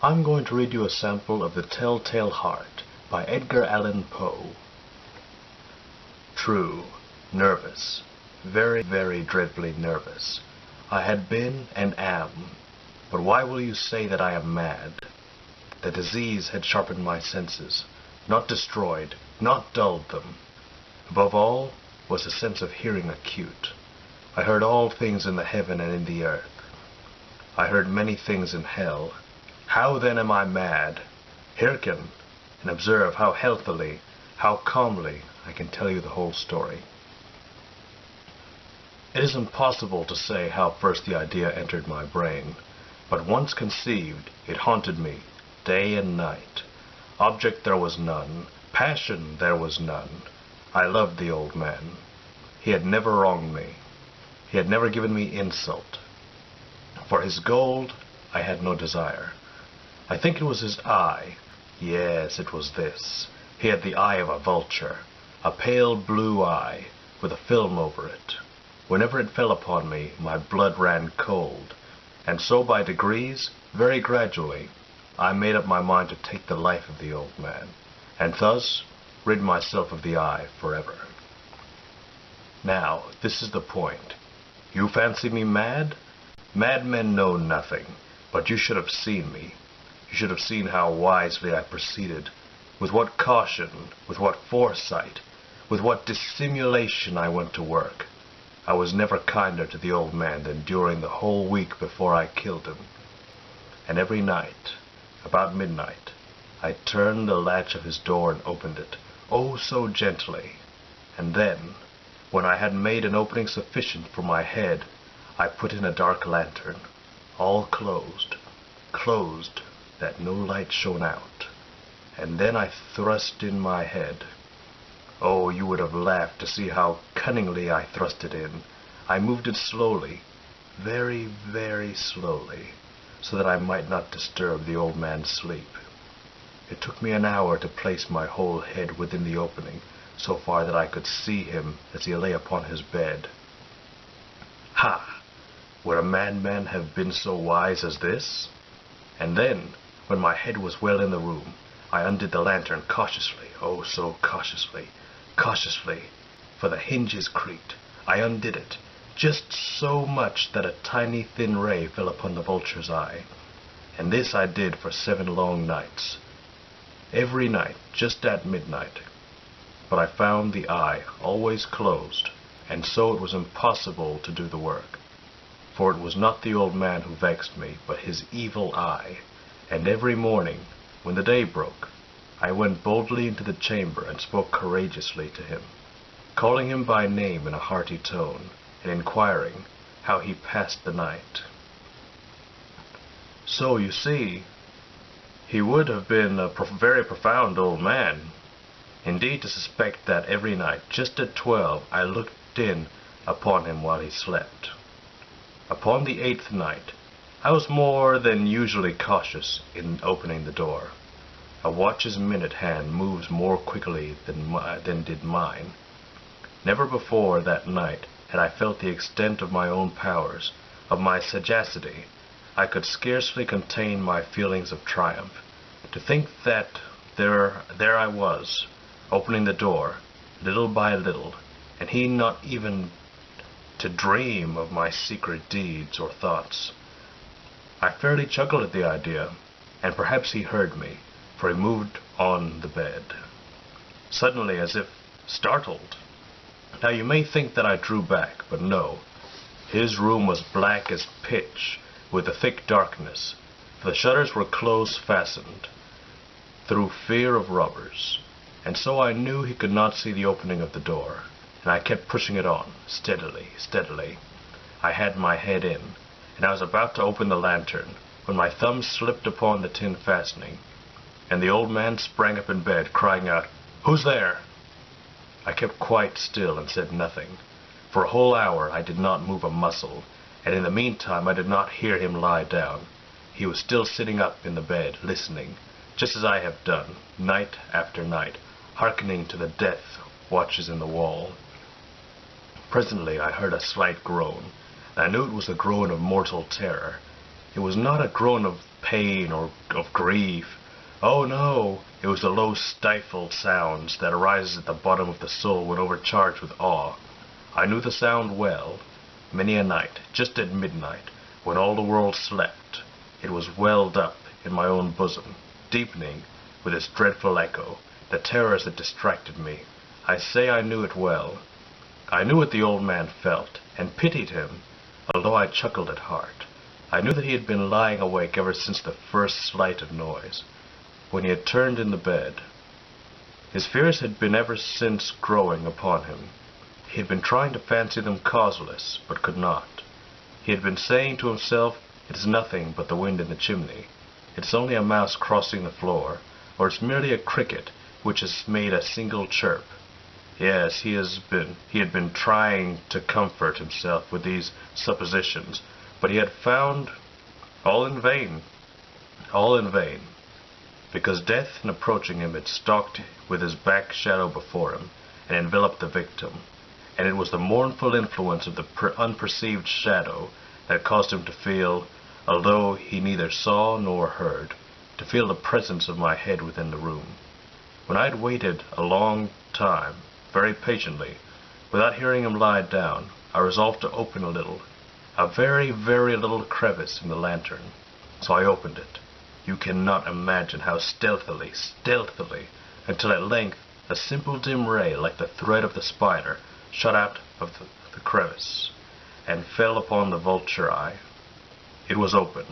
I'm going to read you a sample of The Telltale Heart by Edgar Allan Poe. True, nervous, very, very dreadfully nervous. I had been and am. But why will you say that I am mad? The disease had sharpened my senses, not destroyed, not dulled them. Above all was a sense of hearing acute. I heard all things in the heaven and in the earth. I heard many things in hell. How then am I mad? Hearken, and observe how healthily, how calmly I can tell you the whole story. It is impossible to say how first the idea entered my brain, but once conceived, it haunted me, day and night. Object there was none, passion there was none. I loved the old man. He had never wronged me. He had never given me insult. For his gold I had no desire. I think it was his eye. Yes, it was this. He had the eye of a vulture, a pale blue eye, with a film over it. Whenever it fell upon me, my blood ran cold, and so by degrees, very gradually, I made up my mind to take the life of the old man, and thus rid myself of the eye forever. Now, this is the point. You fancy me mad? Madmen know nothing, but you should have seen me. You should have seen how wisely I proceeded, with what caution, with what foresight, with what dissimulation I went to work. I was never kinder to the old man than during the whole week before I killed him. And every night, about midnight, I turned the latch of his door and opened it, oh so gently. And then, when I had made an opening sufficient for my head, I put in a dark lantern, all closed, that no light shone out. And then I thrust in my head. Oh, you would have laughed to see how cunningly I thrust it in. I moved it slowly, very, very slowly, so that I might not disturb the old man's sleep. It took me an hour to place my whole head within the opening, so far that I could see him as he lay upon his bed. Ha! Would a madman have been so wise as this? And then, when my head was well in the room, I undid the lantern cautiously, oh so cautiously, for the hinges creaked. I undid it, just so much that a tiny thin ray fell upon the vulture's eye. And this I did for 7 long nights. Every night, just at midnight. But I found the eye always closed, and so it was impossible to do the work. For it was not the old man who vexed me, but his evil eye. And every morning, when the day broke, I went boldly into the chamber and spoke courageously to him, calling him by name in a hearty tone, and inquiring how he passed the night. So, you see, he would have been a very profound old man, indeed, to suspect that every night, just at 12, I looked in upon him while he slept. Upon the 8th night, I was more than usually cautious in opening the door. A watch's minute hand moves more quickly than did mine. Never before that night had I felt the extent of my own powers, of my sagacity. I could scarcely contain my feelings of triumph. To think that there I was, opening the door, little by little, and he not even to dream of my secret deeds or thoughts. I fairly chuckled at the idea, and perhaps he heard me, for he moved on the bed, suddenly as if startled. Now you may think that I drew back, but no. His room was black as pitch, with a thick darkness, for the shutters were close fastened, through fear of robbers, and so I knew he could not see the opening of the door, and I kept pushing it on, steadily, steadily. I had my head in, and I was about to open the lantern, when my thumb slipped upon the tin fastening, and the old man sprang up in bed, crying out, "Who's there?" I kept quite still and said nothing. For a whole hour I did not move a muscle, and in the meantime I did not hear him lie down. He was still sitting up in the bed, listening, just as I have done, night after night, hearkening to the death watches in the wall. Presently I heard a slight groan, and I knew it was a groan of mortal terror. It was not a groan of pain or of grief. Oh no, it was the low stifled sounds that arises at the bottom of the soul when overcharged with awe. I knew the sound well. Many a night, just at midnight, when all the world slept, it was welled up in my own bosom, deepening with its dreadful echo the terrors that distracted me. I say I knew it well. I knew what the old man felt, and pitied him, although I chuckled at heart. I knew that he had been lying awake ever since the first slight of noise, when he had turned in the bed. His fears had been ever since growing upon him. He had been trying to fancy them causeless, but could not. He had been saying to himself, "It is nothing but the wind in the chimney. It's only a mouse crossing the floor, or it's merely a cricket which has made a single chirp." Yes, he had been trying to comfort himself with these suppositions, but he had found all in vain, because death in approaching him had stalked with his back shadow before him and enveloped the victim, and it was the mournful influence of the unperceived shadow that caused him to feel, although he neither saw nor heard, to feel the presence of my head within the room. When I had waited a long time, very patiently, without hearing him lie down, I resolved to open a very, very little crevice in the lantern. So I opened it. You cannot imagine how stealthily, until at length a simple dim ray, like the thread of the spider, shot out of the crevice, and fell upon the vulture eye. It was open,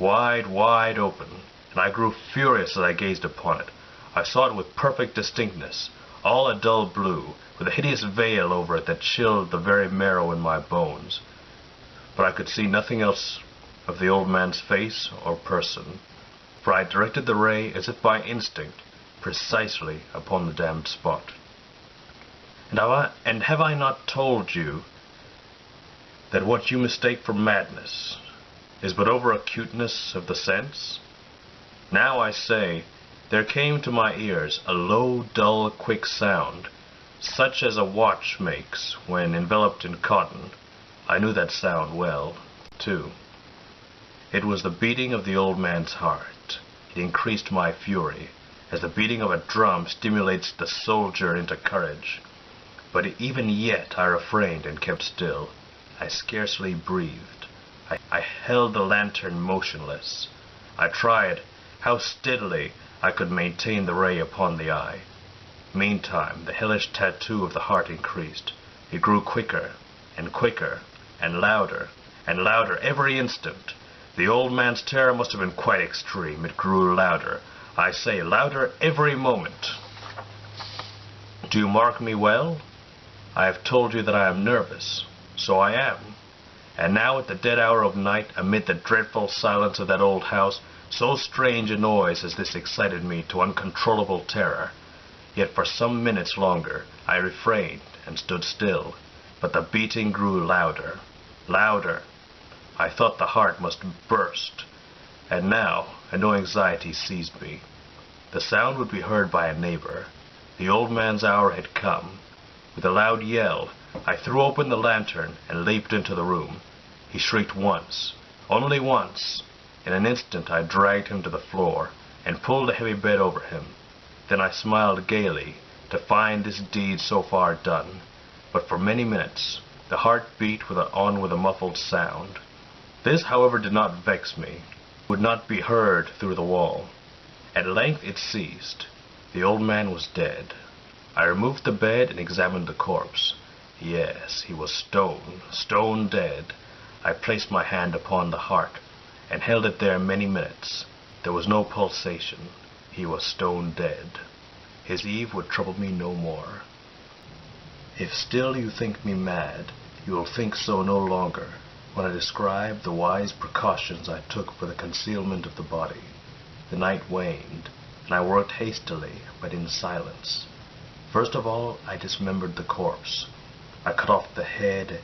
wide, wide open, and I grew furious as I gazed upon it. I saw it with perfect distinctness, all a dull blue, with a hideous veil over it that chilled the very marrow in my bones. But I could see nothing else of the old man's face or person, for I directed the ray, as if by instinct, precisely upon the damned spot. And have I not told you that what you mistake for madness is but over-acuteness of the sense? Now I say, there came to my ears a low, dull, quick sound, such as a watch makes when enveloped in cotton. I knew that sound well, too. It was the beating of the old man's heart. It increased my fury, as the beating of a drum stimulates the soldier into courage. But even yet I refrained and kept still. I scarcely breathed. I held the lantern motionless. I tried how steadily I could maintain the ray upon the eye. Meantime, the hellish tattoo of the heart increased. It grew quicker, and quicker, and louder every instant. The old man's terror must have been quite extreme. It grew louder. I say, louder every moment. Do you mark me well? I have told you that I am nervous. So I am. And now at the dead hour of night, amid the dreadful silence of that old house, so strange a noise as this excited me to uncontrollable terror. Yet for some minutes longer I refrained and stood still, but the beating grew louder. I thought the heart must burst, and now a new anxiety seized me. The sound would be heard by a neighbor. The old man's hour had come. With a loud yell, I threw open the lantern and leaped into the room. He shrieked once, only once. In an instant I dragged him to the floor and pulled the heavy bed over him. Then I smiled gaily to find this deed so far done. But for many minutes the heart beat on with a muffled sound. This, however, did not vex me. It would not be heard through the wall. At length it ceased. The old man was dead. I removed the bed and examined the corpse. Yes, he was stone dead. I placed my hand upon the heart and held it there many minutes. There was no pulsation. He was stone dead. His Eve would trouble me no more. If still you think me mad, you will think so no longer when I describe the wise precautions I took for the concealment of the body. The night waned, and I worked hastily, but in silence. First of all, I dismembered the corpse. I cut off the head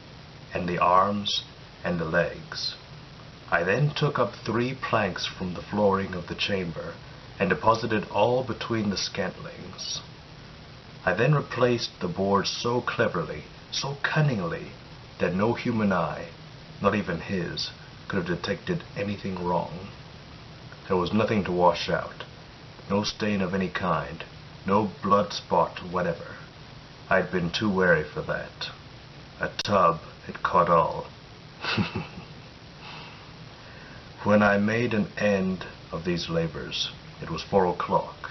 and the arms and the legs. I then took up 3 planks from the flooring of the chamber and deposited all between the scantlings. I then replaced the boards so cleverly, so cunningly, that no human eye, not even his, could have detected anything wrong. There was nothing to wash out, no stain of any kind, no blood spot whatever. I'd been too wary for that. A tub had caught all. When I made an end of these labors, it was 4 o'clock,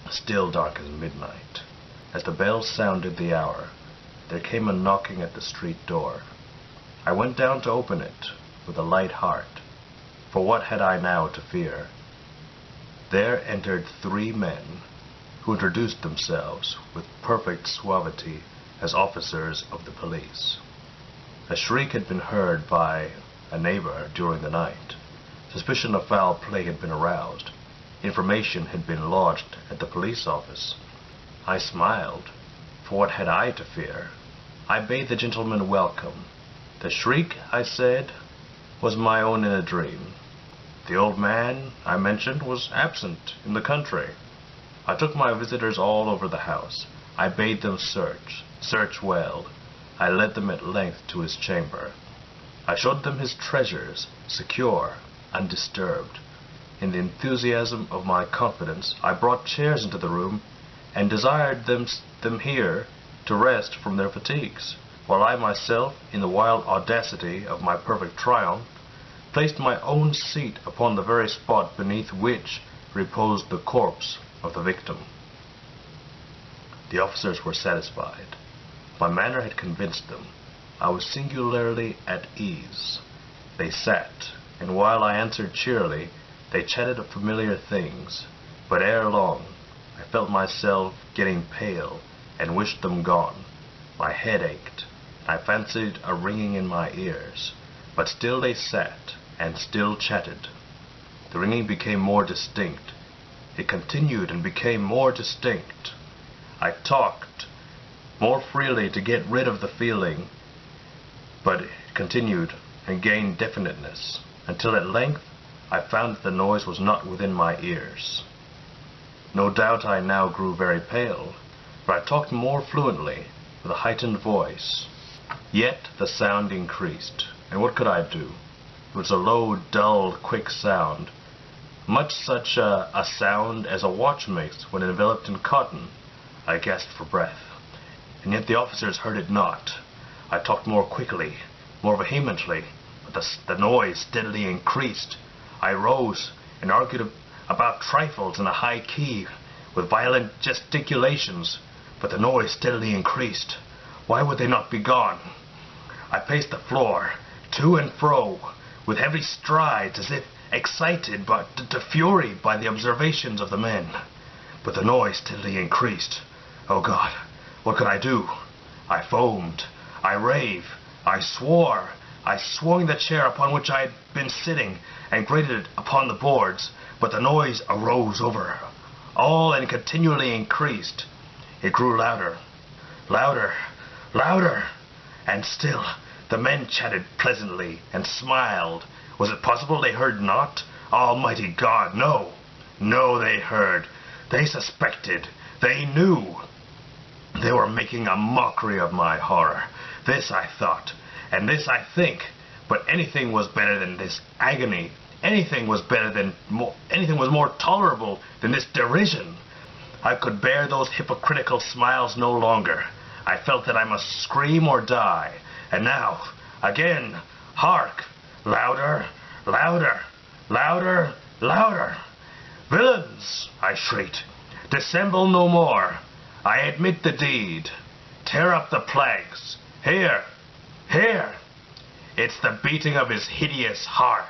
still dark as midnight. As the bell sounded the hour, there came a knocking at the street door. I went down to open it with a light heart, for what had I now to fear? There entered 3 men, who introduced themselves with perfect suavity as officers of the police. A shriek had been heard by a neighbor during the night. Suspicion of foul play had been aroused. Information had been lodged at the police office. I smiled, for what had I to fear? I bade the gentleman welcome. The shriek, I said, was my own in a dream. The old man, I mentioned, was absent in the country. I took my visitors all over the house. I bade them search well. I led them at length to his chamber. I showed them his treasures, secure, undisturbed. In the enthusiasm of my confidence, I brought chairs into the room and desired them here to rest from their fatigues, while I myself, in the wild audacity of my perfect triumph, placed my own seat upon the very spot beneath which reposed the corpse of the victim. The officers were satisfied. My manner had convinced them. I was singularly at ease. They sat, and while I answered cheerily, they chatted of familiar things, but ere long I felt myself getting pale and wished them gone. My head ached. I fancied a ringing in my ears, but still they sat and still chatted. The ringing became more distinct. It continued and became more distinct. I talked more freely to get rid of the feeling, but it continued and gained definiteness, until at length I found that the noise was not within my ears. No doubt I now grew very pale, for I talked more fluently, with a heightened voice. Yet the sound increased, and what could I do? It was a low, dull, quick sound, much such a sound as a watch makes when enveloped in cotton. I gasped for breath, and yet the officers heard it not. I talked more quickly, more vehemently, but the noise steadily increased. I rose and argued about trifles in a high key, with violent gesticulations, but the noise steadily increased. Why would they not be gone? I paced the floor, to and fro, with heavy strides, as if excited but to fury by the observations of the men. But the noise steadily increased. Oh God, what could I do? I foamed, I raved, I swore. I swung the chair upon which I had been sitting and grated it upon the boards, but the noise arose over all and continually increased. It grew louder, louder, louder, and still the men chatted pleasantly and smiled. Was it possible they heard not? Almighty God, no! No, they heard. They suspected. They knew. They were making a mockery of my horror. This I thought, and this I think, but anything was better than this agony. Anything was more tolerable than this derision. I could bear those hypocritical smiles no longer. I felt that I must scream or die. And now, again, hark! Louder, louder, louder, louder! Villains, I shrieked, dissemble no more. I admit the deed. Tear up the planks. Here, here! It's the beating of his hideous heart.